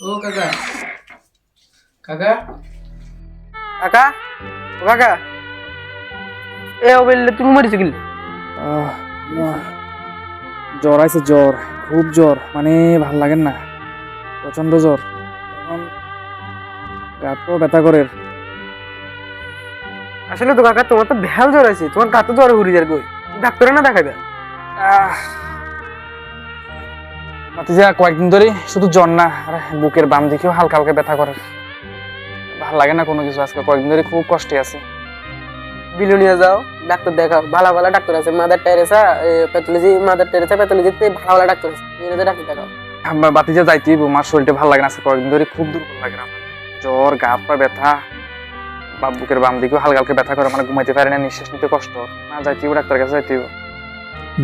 ও কাকা, কাকা, কাকা ও কাকা এ ও বললে তুমি মরেছো কিল আহ, আহ, জ্বর আছে, জ্বর, খুব জ্বর, মানে ভাল লাগেন না, প্রচন্ড জ্বর। এখন গাঁটও ব্যথা করে। আসলে তো কাকা তোমার তো ভ্যাল জ্বর আছে, তোমার গাতে জ্বর ঘুরি যার কই ডাক্তারে না দেখাবে। ভাতিজা কয়েকদিন ধরে শুধু জ্বর না, আরে বুকের বাম দিকেও হালকা হালকা ব্যথা করে। ভাল লাগে না কোনো কিছু, আজকে কয়েকদিন ধরে খুব কষ্টে আছি। বিলুনিয়া যাও, ডাক্তার দেখাও, ভালো ভালো ডাক্তার আছে, Mother Teresa pathology, Mother Teresa প্যাথোলজিতে ভালো ভালো ডাক্তার আছে, এনে ডাক্তার দেখাও। ভাতিজা যাইতেই মার শরীরটা ভালো লাগে না, আজকে কয়েকদিন ধরে খুব দুর্বল লাগে আমার। জ্বর, গা হাত পা ব্যথা, বা বুকের বাম দিকেও হালকা হালকা ব্যথা করে, মানে ঘুমাইতে পারি না, নিঃশ্বাস নিতে কষ্ট। না যাইতেই ডাক্তার কাছে যাইতেই।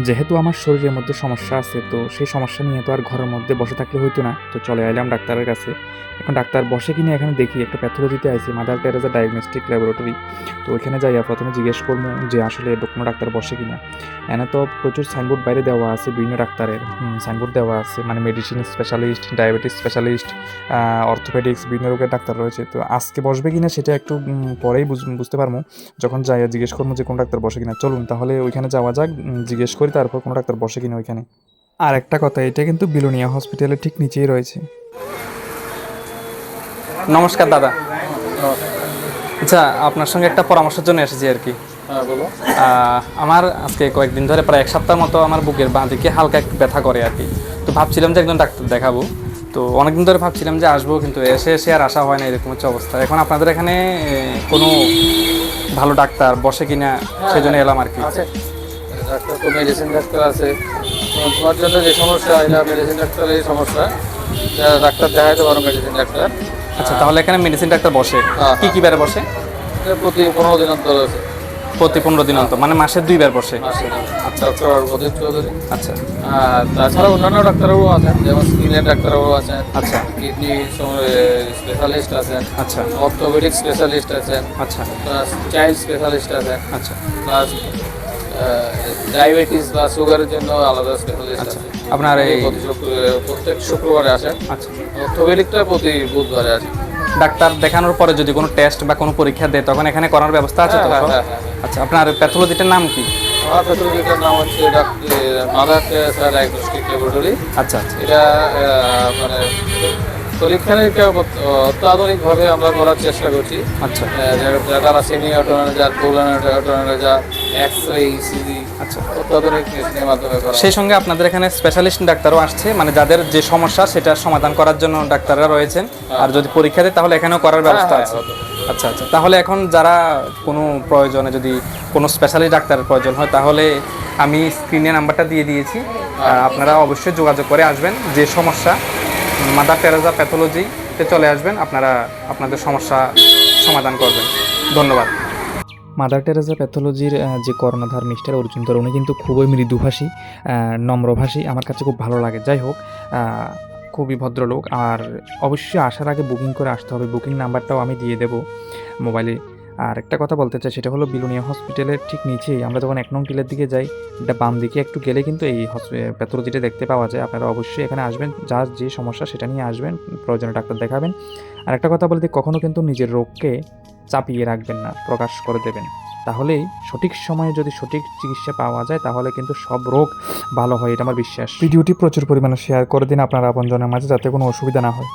যেহেতু আমার শরীরের মধ্যে সমস্যা আছে, তো সেই সমস্যা নিয়ে তো আর ঘরের মধ্যে বসে থাকলে হইতো না, তো চলে এলাম ডাক্তারের কাছে। এখন ডাক্তার বসে কিনা এখানে দেখি একটা প্যাথোলজিতে আইছি, মাদার টেরেসা ডায়াগনস্টিক ল্যাবরেটরি। তো ওইখানে যাইয়া প্রথমে জিজ্ঞেস করবো যে আসলে কোনো ডাক্তার বসে কিনা। এনে তো প্রচুর সাইনবোর্ড বাইরে দেওয়া আছে, বিভিন্ন ডাক্তারের সাইনবোর্ড দেওয়া আছে, মানে medicine specialist, diabetes specialist, orthopaedics, বিভিন্ন রোগের ডাক্তার রয়েছে। তো আজকে বসবে কিনা সেটা একটু পরেই বুঝতে পারবো, যখন যাইয়া জিজ্ঞেস করবো যে কোন ডাক্তার বসে কিনা। চলুন তাহলে ওইখানে যাওয়া যাক, জিজ্ঞেস করি তারপর কোনো ডাক্তার বসে কিনা ওইখানে। আর একটা কথা, এটা কিন্তু বিলোনিয়া হসপিটালের ঠিক নিচেই রয়েছে। নমস্কার দাদা। আচ্ছা, আপনার সঙ্গে একটা পরামর্শের জন্য এসেছি আর কি। আমার আজকে কয়েকদিন ধরে প্রায় এক সপ্তাহ মতো আমার বুকের বাঁ দিকে হালকা একটু ব্যথা করে আর কি। তো ভাবছিলাম যে একজন ডাক্তার দেখাবো, তো অনেকদিন ধরে ভাবছিলাম যে আসবো, কিন্তু এসে আর আসা হয় না, এরকম হচ্ছে অবস্থা। এখন আপনাদের এখানে কোনো ভালো ডাক্তার বসে কিনা সেই জন্য এলাম আর কি। ডাক্তার তো মেডিসিন ডাক্তার আছে, তোমার জন্য যে সমস্যা এটা মেডিসিন ডাক্তারের সমস্যা, ডাক্তার দেখাইতে পারো মেডিসিন ডাক্তার। আচ্ছা, তাহলে এখানে মেডিসিন ডাক্তার বসে হ্যাঁ, কি কি বারে বসে? এটা প্রতি 15 দিন অন্তর আছে, প্রতি 15 দিন অন্তর, মানে মাসে 2 বার বসে। মাসে। ডক্টর অজিত চৌধুরী। আচ্ছা আর তাছাড়া অন্যান্য ডাক্তারবাবু আছেন, যেমন স্কিনের ডাক্তারবাবু আছেন, আচ্ছা কিডনি স্পেশালিস্ট আছেন, আচ্ছা অর্থোপেডিক স্পেশালিস্ট আছেন, আচ্ছা প্লাস চাইল্ড স্পেশালিস্ট আছেন, আচ্ছা প্লাস ডায়াবেটিস বা সুগারের জন্য আলাদা স্পেশালিস্ট আচ্ছা। আছে। আপনার এই প্রত্যেক শুক্রবারে আসেন, আচ্ছা, অর্থোপেডিকটা প্রতি বুধবারে আসেন। ডাক্তার দেখানোর পরে যদি কোনো টেস্ট বা কোনো পরীক্ষা দেয় তখন এখানে করার ব্যবস্থা আছে তো? হ্যাঁ, হ্যাঁ, হ্যাঁ। আচ্ছা, আপনার প্যাথোলজিটার নাম কি? আমার প্যাথোলজিটার নাম হচ্ছে মাদার টেরেসা ডায়াগনস্টিক ল্যাবরেটরি। আচ্ছা আচ্ছা এটা মানে পরীক্ষা নিরীক্ষা অত্যাধুনিকভাবে আমরা করার চেষ্টা করছি। আচ্ছা যারা সিনিয়র অটোনাইজার, অটোনাইজার, এক্স-রে, ইসিজি, আচ্ছা। অত্যাধুনিক মেশিনের মাধ্যমে করা। সেই সঙ্গে আপনাদের এখানে স্পেশালিস্ট ডাক্তারও আসছে, মানে যাদের যে সমস্যা সেটার সমাধান করার জন্য ডাক্তাররা রয়েছেন। আর যদি পরীক্ষা দেয় তাহলে এখানেও করার ব্যবস্থা হ্যাঁ, আছে। হতে পারে। আচ্ছা আচ্ছা, তাহলে এখন যারা কোনো প্রয়োজনে যদি কোনো স্পেশালিস্ট ডাক্তারের প্রয়োজন হয় তাহলে আমি স্ক্রিনে নাম্বারটা দিয়ে দিয়েছি, আপনারা অবশ্যই যোগাযোগ করে আসবেন। যে সমস্যা, মাদার টেরেসা প্যাথোলজিতে চলে আসবেন, আপনারা আপনাদের সমস্যা সমাধান করবেন। ধন্যবাদ। মাদার টেরেসা প্যাথোলজির যে কর্ণধার মিস্টার অর্জুন ধর, উনি কিন্তু খুবই মৃদুভাষী, নম্রভাষী, আমার কাছে খুব ভালো লাগে। যাই হোক, খুবই ভদ্রলোক। আর অবশ্যই আসার আগে বুকিং করে আসতে হবে, বুকিং নাম্বারটাও আমি দিয়ে দেবো মোবাইলে। আর একটা কথা বলতে চাই, সেটা হলো বিলোনিয়া হসপিটালের ঠিক নিচেই, আমরা যখন 1 নং টিলের দিকে যাই, এটা বাম দিকে একটু গেলে কিন্তু এই প্যাথোলজিটা দেখতে পাওয়া যায়। আপনারা অবশ্যই এখানে আসবেন, যার যে সমস্যা সেটা নিয়ে আসবেন, প্রয়োজনে ডাক্তার দেখাবেন। আর একটা কথা বলতে, কখনও কিন্তু নিজের রোগকে চাপিয়ে রাখবেন না, প্রকাশ করে দেবেন। তাহলেই সঠিক সময়ে যদি সঠিক চিকিৎসা পাওয়া যায় তাহলে কিন্তু সব রোগ ভালো হয়, এটা আমার বিশ্বাস। ভিডিওটি প্রচুর পরিমাণে শেয়ার করে দিন আপনার আপনজনের মাঝে, যাতে কোনো অসুবিধা না হয়।